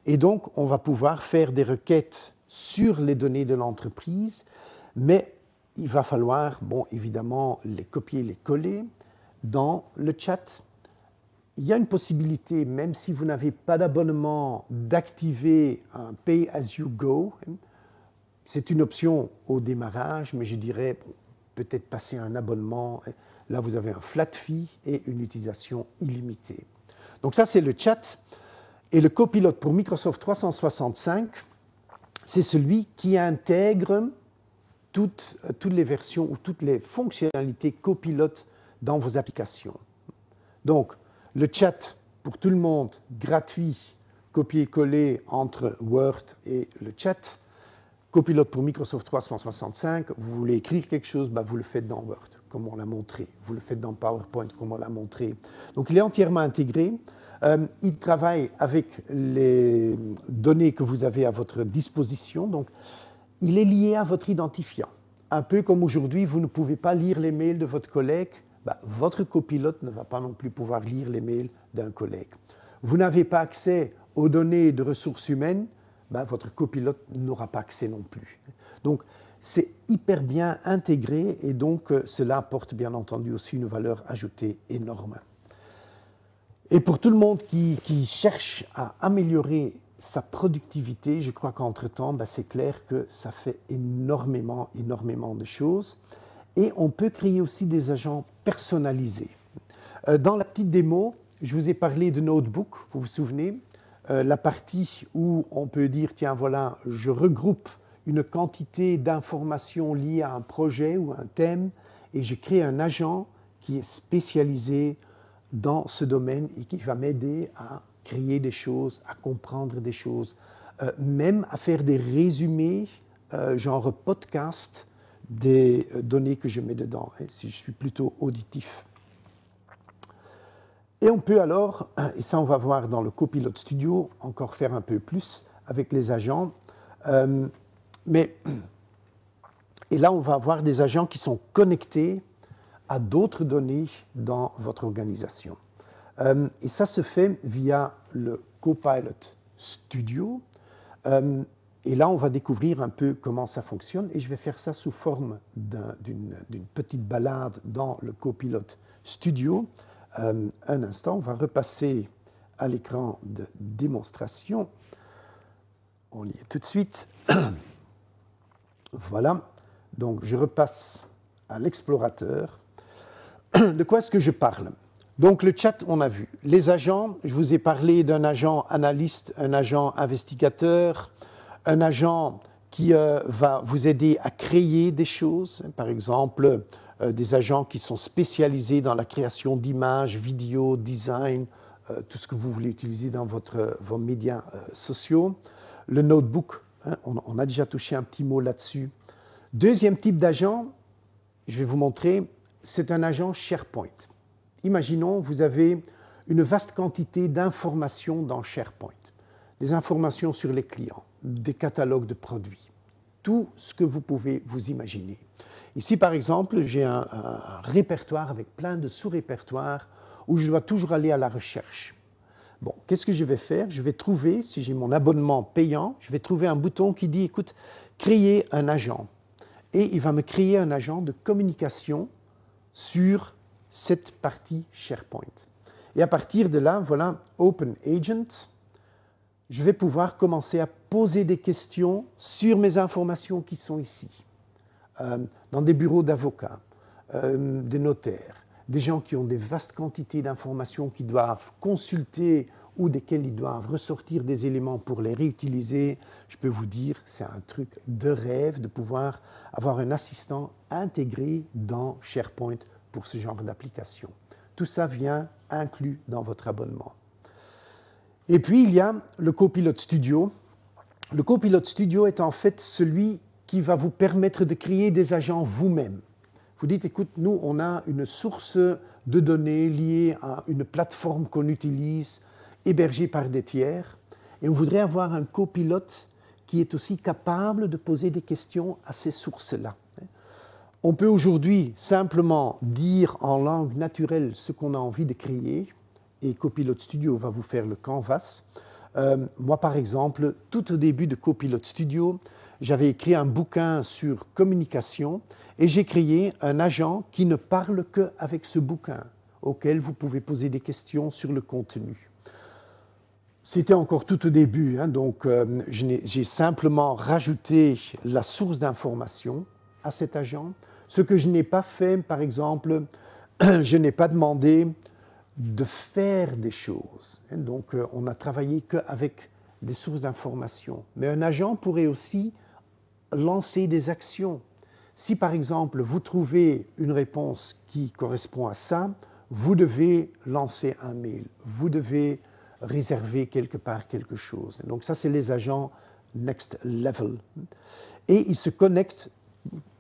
S1: Et donc, on va pouvoir faire des requêtes sur les données de l'entreprise, mais il va falloir, bon, évidemment, les copier, les coller dans le chat. Il y a une possibilité, même si vous n'avez pas d'abonnement, d'activer un Pay as you go. C'est une option au démarrage, mais je dirais peut-être passer un abonnement. Là, vous avez un flat fee et une utilisation illimitée. Donc ça, c'est le chat. Et le copilote pour Microsoft 365, c'est celui qui intègre toutes les versions ou toutes les fonctionnalités copilote dans vos applications. Donc, le chat pour tout le monde, gratuit, copier-coller entre Word et le chat. Copilote pour Microsoft 365, vous voulez écrire quelque chose, vous le faites dans Word, comme on l'a montré. Vous le faites dans PowerPoint, comme on l'a montré. Donc, il est entièrement intégré. Il travaille avec les données que vous avez à votre disposition. Donc, il est lié à votre identifiant. Un peu comme aujourd'hui, vous ne pouvez pas lire les mails de votre collègue, votre copilote ne va pas non plus pouvoir lire les mails d'un collègue. Vous n'avez pas accès aux données de ressources humaines, votre copilote n'aura pas accès non plus. Donc, c'est hyper bien intégré et donc cela apporte bien entendu aussi une valeur ajoutée énorme. Et pour tout le monde qui cherche à améliorer sa productivité, je crois qu'entre-temps, c'est clair que ça fait énormément de choses. Et on peut créer aussi des agents personnalisés. Dans la petite démo, je vous ai parlé de Notebook, vous vous souvenez, la partie où on peut dire, tiens voilà, je regroupe une quantité d'informations liées à un projet ou un thème et je crée un agent qui est spécialisé dans ce domaine et qui va m'aider à créer des choses, à comprendre des choses, même à faire des résumés, genre podcast, des données que je mets dedans, si je suis plutôt auditif. Et on peut alors, et ça on va voir dans le Copilot Studio, encore faire un peu plus avec les agents, et là on va avoir des agents qui sont connectés à d'autres données dans votre organisation. Et ça se fait via le Copilot Studio. Et là, on va découvrir un peu comment ça fonctionne. Et je vais faire ça sous forme d'une petite balade dans le Copilot Studio. Un instant, on va repasser à l'écran de démonstration. On y est tout de suite. Voilà. Donc, je repasse à l'explorateur. De quoi est-ce que je parle? Donc, le chat, on a vu. Les agents, je vous ai parlé d'un agent analyste, un agent investigateur, un agent qui va vous aider à créer des choses. Par exemple, des agents qui sont spécialisés dans la création d'images, vidéos, design, tout ce que vous voulez utiliser dans vos médias sociaux. Le notebook, on a déjà touché un petit mot là-dessus. Deuxième type d'agent, je vais vous montrer, c'est un agent SharePoint. Imaginons, vous avez une vaste quantité d'informations dans SharePoint. Des informations sur les clients, des catalogues de produits, tout ce que vous pouvez vous imaginer. Ici, par exemple, j'ai un répertoire avec plein de sous-répertoires où je dois toujours aller à la recherche. Bon, qu'est-ce que je vais faire? Je vais trouver, si j'ai mon abonnement payant, je vais trouver un bouton qui dit, écoute, créer un agent. Et il va me créer un agent de communication sur cette partie SharePoint. Et à partir de là, voilà, Open Agent, je vais pouvoir commencer à poser des questions sur mes informations qui sont ici, dans des bureaux d'avocats, des notaires, des gens qui ont des vastes quantités d'informations qu'ils doivent consulter ou desquels ils doivent ressortir des éléments pour les réutiliser. Je peux vous dire, c'est un truc de rêve de pouvoir avoir un assistant intégré dans SharePoint pour ce genre d'application. Tout ça vient inclus dans votre abonnement. Et puis, il y a le Copilot Studio, Le Copilot Studio est en fait celui qui va vous permettre de créer des agents vous-même. Vous dites, écoute, nous, on a une source de données liée à une plateforme qu'on utilise, hébergée par des tiers, et on voudrait avoir un copilote qui est aussi capable de poser des questions à ces sources-là. On peut aujourd'hui simplement dire en langue naturelle ce qu'on a envie de créer, et Copilot Studio va vous faire le canvas. Moi, par exemple, tout au début de Copilot Studio, j'avais écrit un bouquin sur communication et j'ai créé un agent qui ne parle qu'avec ce bouquin, auquel vous pouvez poser des questions sur le contenu. C'était encore tout au début, hein, donc j'ai simplement rajouté la source d'information à cet agent. Ce que je n'ai pas fait, par exemple, je n'ai pas demandé de faire des choses. Donc, on n'a travaillé qu'avec des sources d'information. Mais un agent pourrait aussi lancer des actions. Si, par exemple, vous trouvez une réponse qui correspond à ça, vous devez lancer un mail, vous devez réserver quelque part quelque chose. Donc, ça, c'est les agents Next Level. Et ils se connectent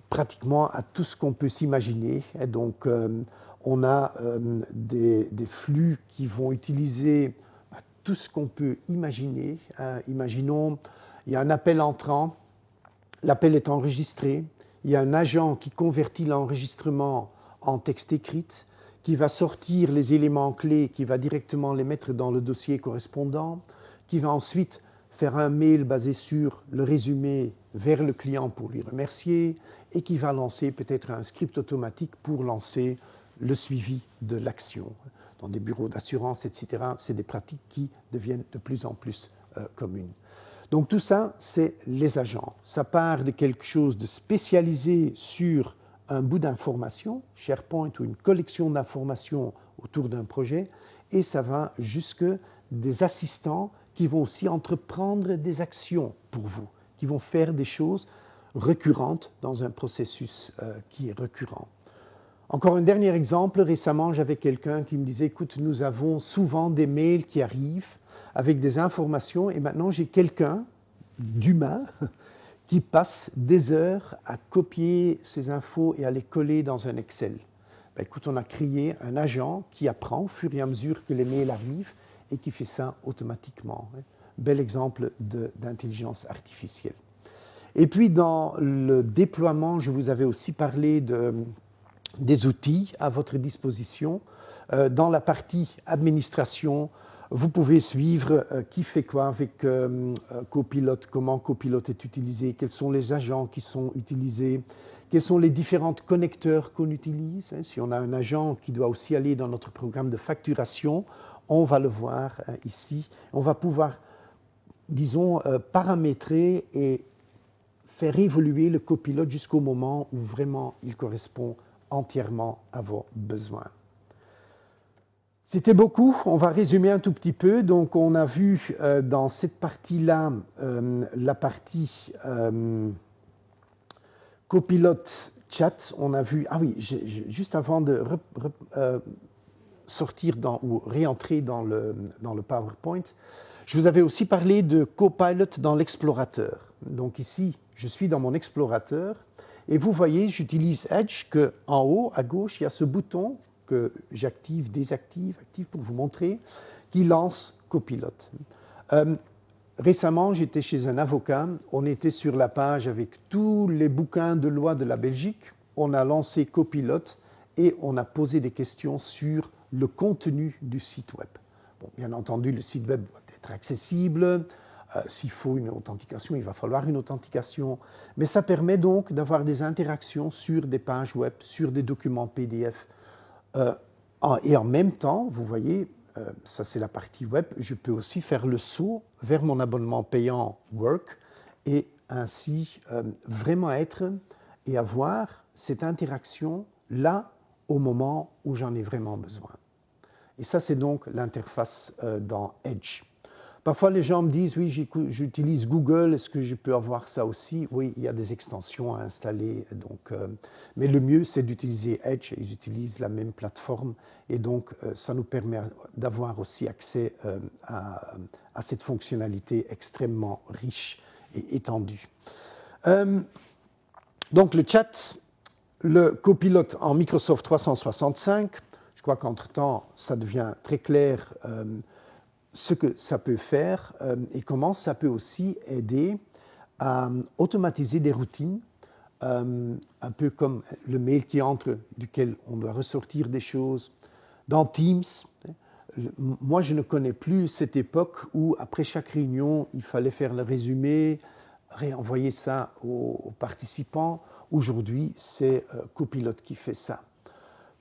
S1: pratiquement à tout ce qu'on peut s'imaginer. Donc, on a des flux qui vont utiliser tout ce qu'on peut imaginer. Imaginons, il y a un appel entrant, l'appel est enregistré, il y a un agent qui convertit l'enregistrement en texte écrit, qui va sortir les éléments clés, qui va directement les mettre dans le dossier correspondant, qui va ensuite faire un mail basé sur le résumé vers le client pour lui remercier et qui va lancer peut-être un script automatique pour lancer le suivi de l'action. Dans des bureaux d'assurance, etc., c'est des pratiques qui deviennent de plus en plus communes. Donc tout ça, c'est les agents. Ça part de quelque chose de spécialisé sur un bout d'information, SharePoint ou une collection d'informations autour d'un projet, et ça va jusque des assistants qui vont aussi entreprendre des actions pour vous, qui vont faire des choses récurrentes dans un processus qui est récurrent. Encore un dernier exemple, récemment j'avais quelqu'un qui me disait, écoute, nous avons souvent des mails qui arrivent avec des informations et maintenant j'ai quelqu'un d'humain qui passe des heures à copier ces infos et à les coller dans un Excel. Ben, écoute, on a créé un agent qui apprend au fur et à mesure que les mails arrivent et qui fait ça automatiquement. Bel exemple d'intelligence artificielle. Et puis dans le déploiement, je vous avais aussi parlé des outils à votre disposition. Dans la partie administration, vous pouvez suivre qui fait quoi avec Copilot, comment Copilot est utilisé, quels sont les agents qui sont utilisés, quels sont les différents connecteurs qu'on utilise. Si on a un agent qui doit aussi aller dans notre programme de facturation, on va le voir ici. On va pouvoir, disons, paramétrer et faire évoluer le Copilot jusqu'au moment où vraiment il correspond entièrement à vos besoins. C'était beaucoup, on va résumer un tout petit peu. Donc on a vu dans cette partie-là, la partie Copilot Chat, on a vu, ah oui, juste avant de sortir ou réentrer dans le PowerPoint, je vous avais aussi parlé de Copilot dans l'explorateur. Donc ici, je suis dans mon explorateur et vous voyez, j'utilise Edge qu'en haut, à gauche, il y a ce bouton que j'active, désactive, active pour vous montrer, qui lance Copilot. Récemment, j'étais chez un avocat, on était sur la page avec tous les bouquins de loi de la Belgique, on a lancé Copilot et on a posé des questions sur le contenu du site web. Bon, bien entendu, le site web doit être accessible. S'il faut une authentication, il va falloir une authentication. Mais ça permet donc d'avoir des interactions sur des pages web, sur des documents PDF. Et en même temps, vous voyez, ça c'est la partie web, je peux aussi faire le saut vers mon abonnement payant Work et ainsi vraiment être et avoir cette interaction là au moment où j'en ai vraiment besoin. Et ça, c'est donc l'interface dans Edge. Parfois, les gens me disent, oui, j'utilise Google, est-ce que je peux avoir ça aussi? Oui, il y a des extensions à installer. Donc, mais le mieux, c'est d'utiliser Edge. Ils utilisent la même plateforme. Et donc, ça nous permet d'avoir aussi accès à cette fonctionnalité extrêmement riche étendue. Donc le chat, le copilote en Microsoft 365, je crois qu'entre-temps, ça devient très clair ce que ça peut faire et comment ça peut aussi aider à automatiser des routines, un peu comme le mail qui entre, duquel on doit ressortir des choses. Dans Teams, moi je ne connais plus cette époque où après chaque réunion, il fallait faire le résumé, réenvoyer ça aux participants. Aujourd'hui, c'est Copilot qui fait ça.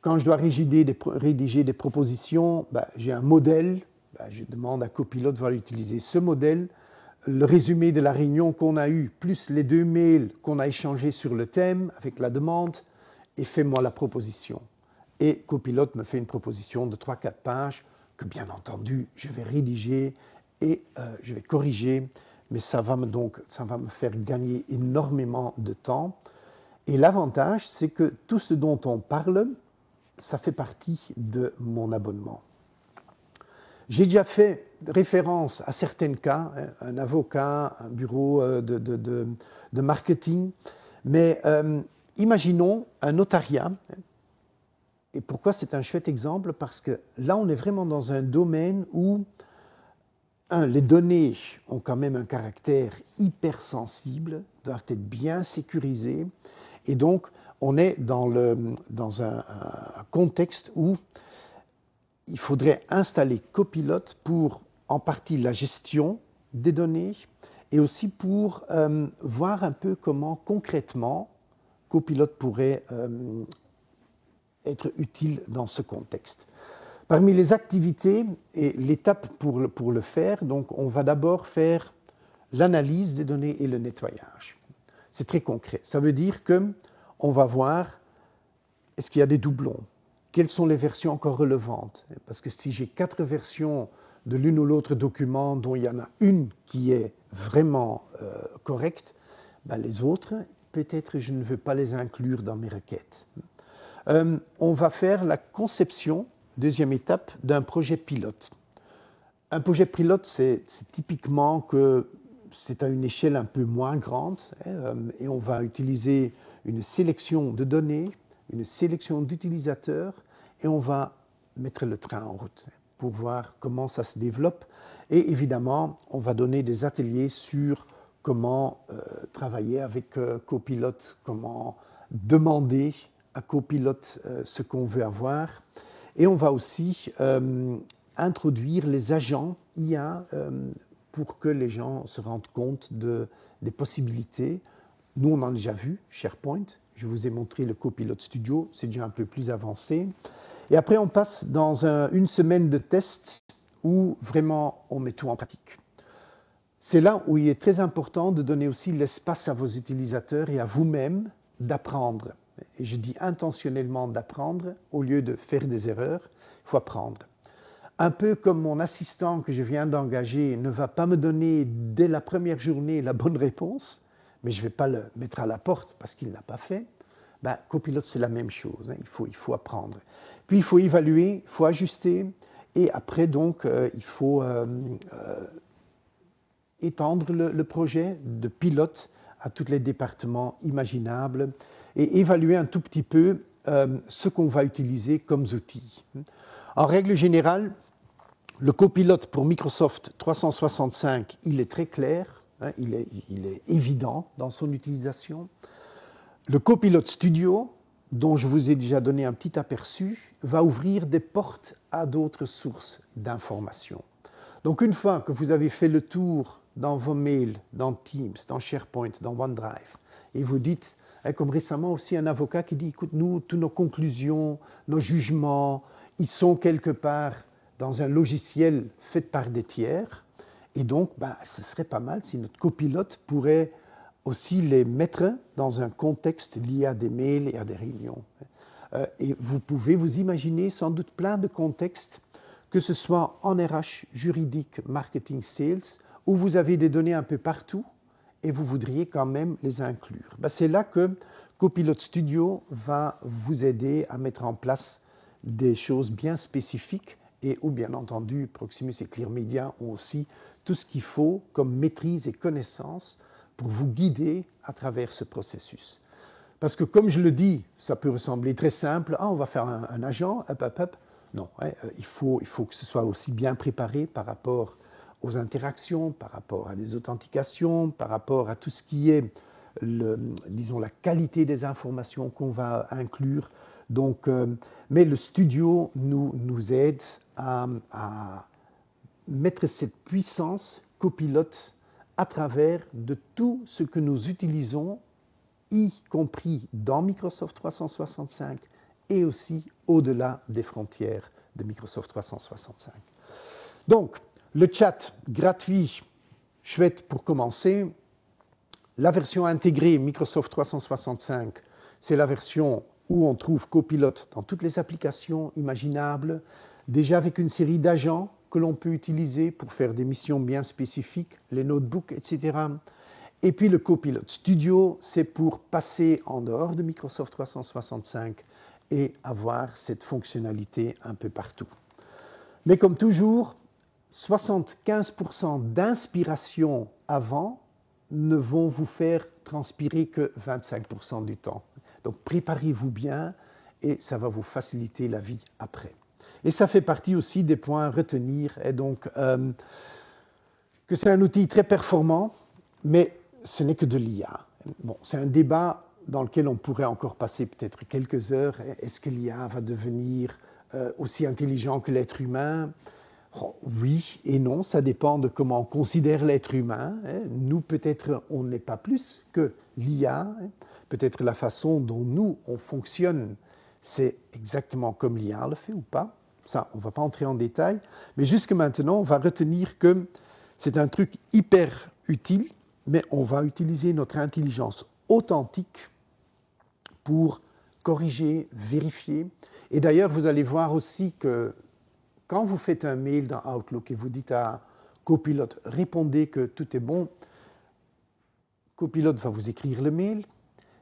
S1: Quand je dois rédiger des propositions, j'ai un modèle, je demande à Copilot de utiliser ce modèle, le résumé de la réunion qu'on a eue, plus les 2 mails qu'on a échangés sur le thème avec la demande, et fais-moi la proposition. Et Copilot me fait une proposition de 3-4 pages que, bien entendu, je vais rédiger et je vais corriger, mais ça va me faire gagner énormément de temps. Et l'avantage, c'est que tout ce dont on parle, ça fait partie de mon abonnement. J'ai déjà fait référence à certains cas, un avocat, un bureau de marketing, mais imaginons un notariat. Et pourquoi c'est un chouette exemple? Parce que là, on est vraiment dans un domaine où, les données ont quand même un caractère hypersensible, doivent être bien sécurisées, et donc on est dans un contexte où il faudrait installer Copilot pour, en partie, la gestion des données et aussi pour voir un peu comment, concrètement, Copilot pourrait être utile dans ce contexte. Parmi les activités et l'étape pour le faire, donc on va d'abord faire l'analyse des données et le nettoyage. C'est très concret. Ça veut dire qu'on va voir est-ce qu'il y a des doublons, quelles sont les versions encore relevantes. Parce que si j'ai 4 versions de l'une ou l'autre document dont il y en a une qui est vraiment correcte, les autres, peut-être je ne veux pas les inclure dans mes requêtes. On va faire la conception, deuxième étape, d'un projet pilote. Un projet pilote, c'est typiquement que c'est à une échelle un peu moins grande et on va utiliser une sélection de données, une sélection d'utilisateurs et on va mettre le train en route pour voir comment ça se développe. Et évidemment, on va donner des ateliers sur comment travailler avec Copilot, comment demander à Copilot ce qu'on veut avoir. Et on va aussi introduire les agents IA pour que les gens se rendent compte des possibilités. Nous, on en a déjà vu, SharePoint. Je vous ai montré le Copilot Studio, c'est déjà un peu plus avancé. Et après, on passe dans une semaine de test où vraiment on met tout en pratique. C'est là où il est très important de donner aussi l'espace à vos utilisateurs et à vous-même d'apprendre. Et je dis intentionnellement d'apprendre au lieu de faire des erreurs, il faut apprendre. Un peu comme mon assistant que je viens d'engager ne va pas me donner dès la première journée la bonne réponse, mais je ne vais pas le mettre à la porte parce qu'il ne l'a pas fait. Copilot, c'est la même chose, il faut apprendre. Puis il faut évaluer, il faut ajuster, et après donc il faut étendre le projet de pilote à tous les départements imaginables et évaluer un tout petit peu ce qu'on va utiliser comme outils. En règle générale, le copilote pour Microsoft 365, il est très clair, il est évident dans son utilisation. Le Copilot Studio, dont je vous ai déjà donné un petit aperçu, va ouvrir des portes à d'autres sources d'informations. Donc une fois que vous avez fait le tour dans vos mails, dans Teams, dans SharePoint, dans OneDrive, et vous dites, comme récemment aussi un avocat qui dit, écoute, nous, toutes nos conclusions, nos jugements, ils sont quelque part dans un logiciel fait par des tiers, et donc ce serait pas mal si notre copilote pourrait aussi les mettre dans un contexte lié à des mails et à des réunions. Et vous pouvez vous imaginer sans doute plein de contextes, que ce soit en RH, juridique, marketing, sales, où vous avez des données un peu partout et vous voudriez quand même les inclure. C'est là que Copilot Studio va vous aider à mettre en place des choses bien spécifiques et où, bien entendu, Proximus et ClearMedia ont aussi tout ce qu'il faut comme maîtrise et connaissance pour vous guider à travers ce processus. Parce que comme je le dis, ça peut ressembler très simple, ah, on va faire un agent, hop, hop, hop. Non, il faut que ce soit aussi bien préparé par rapport aux interactions, par rapport à des authentications, par rapport à tout ce qui est, disons, la qualité des informations qu'on va inclure. Donc, mais le studio nous aide à mettre cette puissance copilote à travers de tout ce que nous utilisons, y compris dans Microsoft 365 et aussi au-delà des frontières de Microsoft 365. Donc, le chat gratuit, chouette pour commencer. La version intégrée Microsoft 365, c'est la version où on trouve Copilot dans toutes les applications imaginables, déjà avec une série d'agents que l'on peut utiliser pour faire des missions bien spécifiques, les notebooks, etc. Et puis le Copilot Studio, c'est pour passer en dehors de Microsoft 365 et avoir cette fonctionnalité un peu partout. Mais comme toujours, 75% d'inspiration avant ne vont vous faire transpirer que 25% du temps. Donc préparez-vous bien et ça va vous faciliter la vie après. Et ça fait partie aussi des points à retenir. Et donc, que c'est un outil très performant, mais ce n'est que de l'IA. Bon, c'est un débat dans lequel on pourrait encore passer peut-être quelques heures. Est-ce que l'IA va devenir aussi intelligent que l'être humain ? Oh, oui et non, ça dépend de comment on considère l'être humain. Nous, peut-être, on n'est pas plus que l'IA. Peut-être la façon dont nous, on fonctionne, c'est exactement comme l'IA le fait ou pas. Ça, on ne va pas entrer en détail. Mais jusque maintenant, on va retenir que c'est un truc hyper utile, mais on va utiliser notre intelligence authentique pour corriger, vérifier. Et d'ailleurs, vous allez voir aussi que quand vous faites un mail dans Outlook et vous dites à Copilot, répondez que tout est bon, Copilot va vous écrire le mail.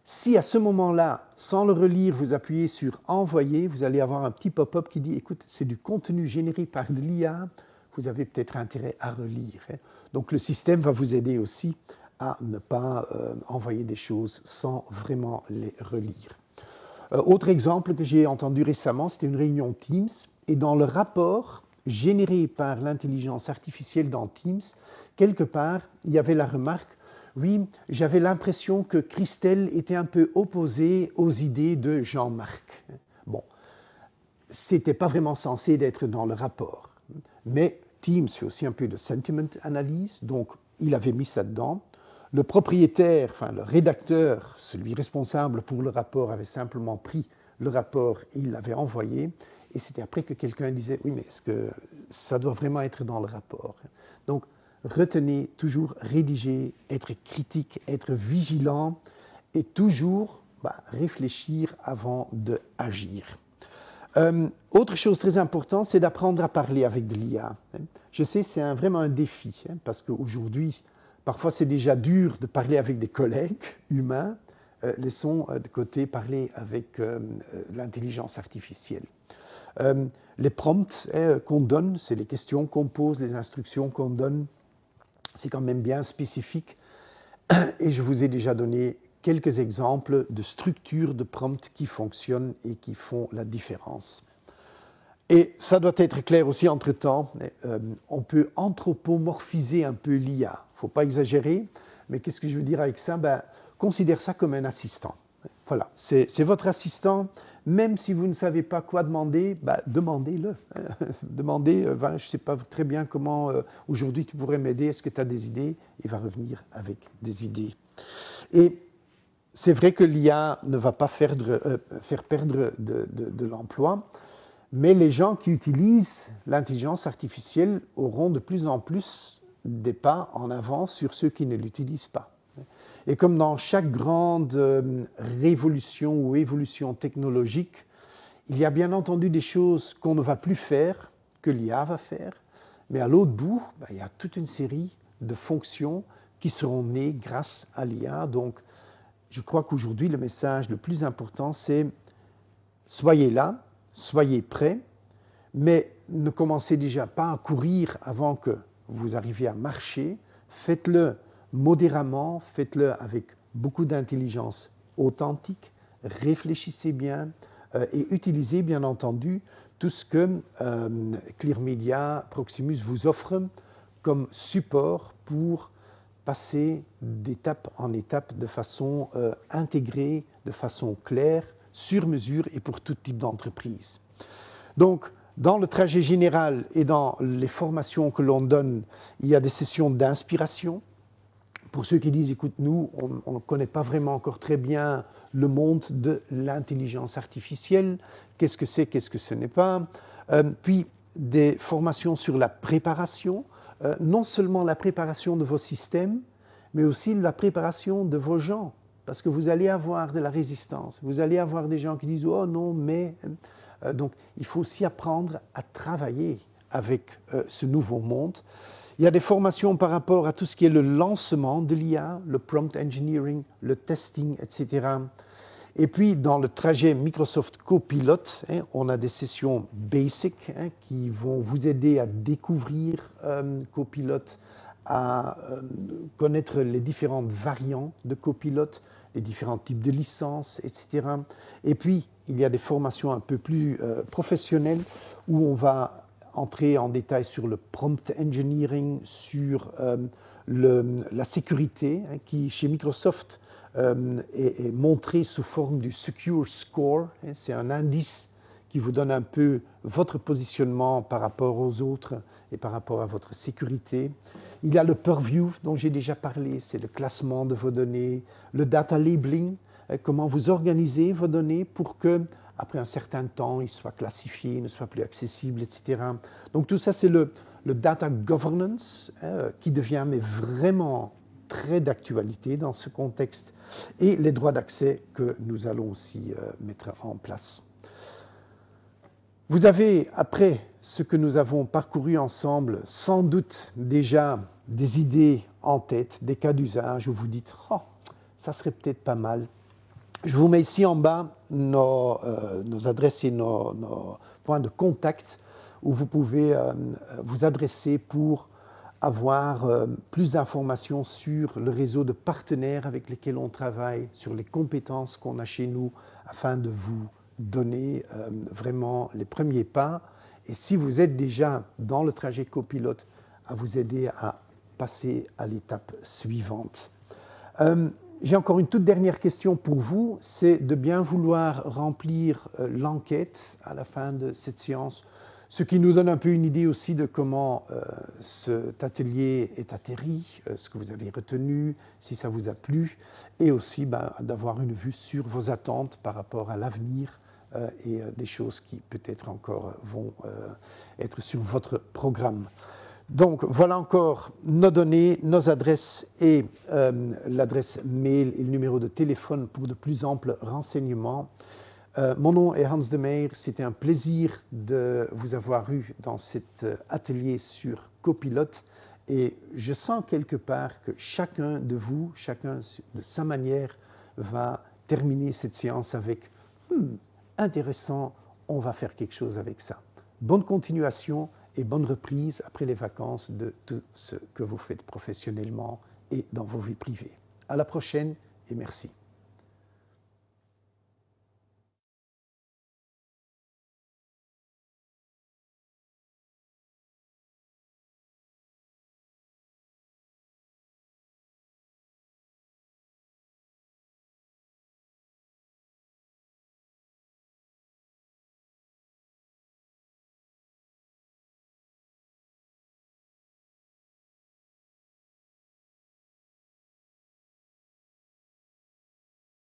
S1: Si à ce moment-là, sans le relire, vous appuyez sur Envoyer, vous allez avoir un petit pop-up qui dit, écoute, c'est du contenu généré par de l'IA, vous avez peut-être intérêt à relire. Donc le système va vous aider aussi à ne pas envoyer des choses sans vraiment les relire. Autre exemple que j'ai entendu récemment, c'était une réunion Teams, et dans le rapport généré par l'intelligence artificielle dans Teams, quelque part, il y avait la remarque, oui, j'avais l'impression que Christelle était un peu opposée aux idées de Jean-Marc. Bon, c'était pas vraiment censé d'être dans le rapport, mais Teams fait aussi un peu de sentiment analyse, donc il avait mis ça dedans. Le propriétaire, enfin le rédacteur, celui responsable pour le rapport, avait simplement pris le rapport et il l'avait envoyé. Et c'était après que quelqu'un disait, oui, mais est-ce que ça doit vraiment être dans le rapport? Donc, retenez, toujours rédiger, être critique, être vigilant et toujours réfléchir avant d'agir. Autre chose très importante, c'est d'apprendre à parler avec de l'IA. Je sais, c'est vraiment un défi, parce qu'aujourd'hui, parfois c'est déjà dur de parler avec des collègues humains. Laissons de côté parler avec l'intelligence artificielle. Les prompts qu'on donne, c'est les questions qu'on pose, les instructions qu'on donne, c'est quand même bien spécifique. Et je vous ai déjà donné quelques exemples de structures de prompts qui fonctionnent et qui font la différence. Et ça doit être clair aussi entre-temps, on peut anthropomorphiser un peu l'IA. Il ne faut pas exagérer, mais qu'est-ce que je veux dire avec ça? Considère ça comme un assistant. Voilà, c'est votre assistant. Même si vous ne savez pas quoi demander, demandez-le. Demandez, je ne sais pas très bien comment aujourd'hui tu pourrais m'aider, est-ce que tu as des idées? Il va revenir avec des idées. Et c'est vrai que l'IA ne va pas faire perdre de l'emploi, mais les gens qui utilisent l'intelligence artificielle auront de plus en plus des pas en avant sur ceux qui ne l'utilisent pas. Et comme dans chaque grande révolution ou évolution technologique, il y a bien entendu des choses qu'on ne va plus faire, que l'IA va faire, mais à l'autre bout, il y a toute une série de fonctions qui seront nées grâce à l'IA. Donc, je crois qu'aujourd'hui, le message le plus important, c'est soyez là, soyez prêts, mais ne commencez déjà pas à courir avant que vous arriviez à marcher. Faites-le modérément, faites-le avec beaucoup d'intelligence authentique, réfléchissez bien et utilisez bien entendu tout ce que Clear Media Proximus vous offre comme support pour passer d'étape en étape de façon intégrée, de façon claire, sur mesure et pour tout type d'entreprise. Donc, dans le trajet général et dans les formations que l'on donne, il y a des sessions d'inspiration. Pour ceux qui disent, écoute, nous, on ne connaît pas vraiment encore très bien le monde de l'intelligence artificielle, qu'est-ce que c'est, qu'est-ce que ce n'est pas. Puis, des formations sur la préparation, non seulement la préparation de vos systèmes, mais aussi la préparation de vos gens. Parce que vous allez avoir de la résistance, vous allez avoir des gens qui disent, oh non, mais... donc, il faut aussi apprendre à travailler avec ce nouveau monde. Il y a des formations par rapport à tout ce qui est le lancement de l'IA, le prompt engineering, le testing, etc. Et puis, dans le trajet Microsoft Copilot, on a des sessions basic qui vont vous aider à découvrir Copilot, à connaître les différentes variantes de Copilot, les différents types de licences, etc. Et puis, il y a des formations un peu plus professionnelles où on va entrer en détail sur le prompt engineering, sur la sécurité, qui chez Microsoft est montrée sous forme du Secure Score. C'est un indice qui vous donne un peu votre positionnement par rapport aux autres et par rapport à votre sécurité. Il y a le Purview dont j'ai déjà parlé, c'est le classement de vos données, le data labeling, comment vous organisez vos données pour que après un certain temps, ils soient classifiés, ne soient plus accessibles, etc. Donc tout ça, c'est le data governance qui devient mais vraiment très d'actualité dans ce contexte et les droits d'accès que nous allons aussi mettre en place. Vous avez, après ce que nous avons parcouru ensemble, sans doute déjà des idées en tête, des cas d'usage où vous dites « Oh, ça serait peut-être pas mal ». Je vous mets ici en bas nos adresses et nos points de contact où vous pouvez vous adresser pour avoir plus d'informations sur le réseau de partenaires avec lesquels on travaille, sur les compétences qu'on a chez nous, afin de vous donner vraiment les premiers pas. Et si vous êtes déjà dans le trajet copilote, à vous aider à passer à l'étape suivante. J'ai encore une toute dernière question pour vous, c'est de bien vouloir remplir l'enquête à la fin de cette séance, ce qui nous donne un peu une idée aussi de comment cet atelier est atterri, ce que vous avez retenu, si ça vous a plu, et aussi d'avoir une vue sur vos attentes par rapport à l'avenir et des choses qui peut-être encore vont être sur votre programme. Donc, voilà encore nos données, nos adresses et l'adresse mail et le numéro de téléphone pour de plus amples renseignements. Mon nom est Hans de Meyer, c'était un plaisir de vous avoir eu dans cet atelier sur Copilot et je sens quelque part que chacun de vous, chacun de sa manière, va terminer cette séance avec « intéressant, on va faire quelque chose avec ça ». Bonne continuation et bonne reprise après les vacances de tout ce que vous faites professionnellement et dans vos vies privées. À la prochaine et merci.